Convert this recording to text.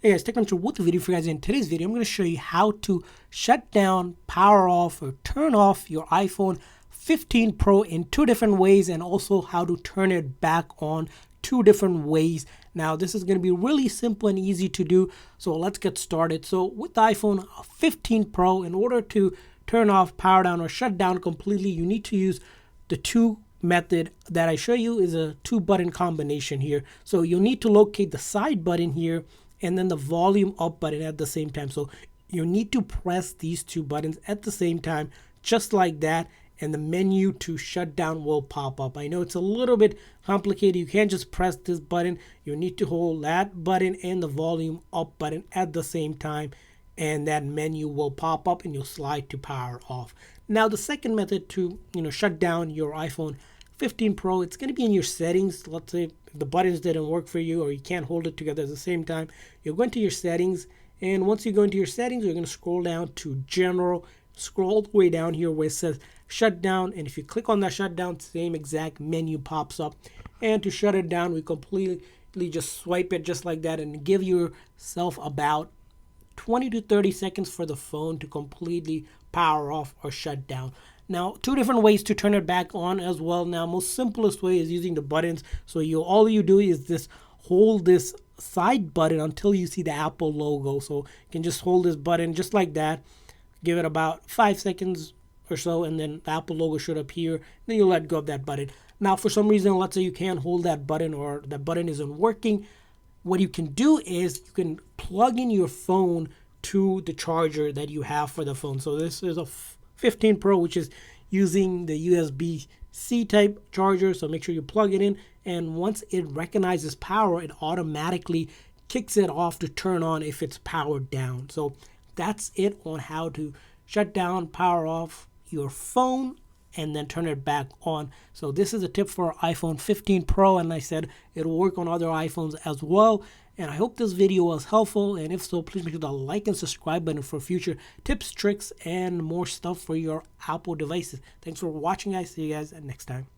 Hey guys, Technical with the video for you guys. In today's video, I'm going to show you how to shut down, power off, or turn off your iPhone 15 Pro in two different ways, and also how to turn it back on two different ways. Now, this is going to be really simple and easy to do, so let's get started. So with the iPhone 15 Pro, in order to turn off, power down, or shut down completely, you need to use the two method that I show you is a 2-button combination here. So you'll need to locate the side button here and then the volume up button at the same time. So you need to press these two buttons at the same time, just like that, and the menu to shut down will pop up. I know it's a little bit complicated. You can't just press this button. You need to hold that button and the volume up button at the same time, and that menu will pop up and you'll slide to power off. Now the second method to shut down your iPhone 15 Pro, it's going to be in your settings. Let's say the buttons didn't work for you or you can't hold it together at the same time. You're going to your settings, and once you go into your settings, you're going to scroll down to general, scroll all the way down here where it says shutdown, and if you click on that shutdown, same exact menu pops up. And to shut it down, we completely just swipe it just like that and give yourself about 20 to 30 seconds for the phone to completely power off or shut down. Now, two different ways to turn it back on as well. Now, most simplest way is using the buttons. So all you do is just hold this side button until you see the Apple logo. So you can just hold this button just like that. Give it about 5 seconds or so, and then the Apple logo should appear. Then you let go of that button. Now, for some reason, let's say you can't hold that button or that button isn't working. What you can do is you can plug in your phone to the charger that you have for the phone. So this is a 15 Pro, which is using the USB-C type charger. So make sure you plug it in, and once it recognizes power, it automatically kicks it off to turn on if it's powered down. So that's it on how to shut down, power off your phone, and then turn it back on. So this is a tip for iPhone 15 Pro, and I said it'll work on other iPhones as well. And I hope this video was helpful, and if so, please make sure to like and subscribe button for future tips, tricks, and more stuff for your Apple devices. Thanks for watching, guys. See you guys next time.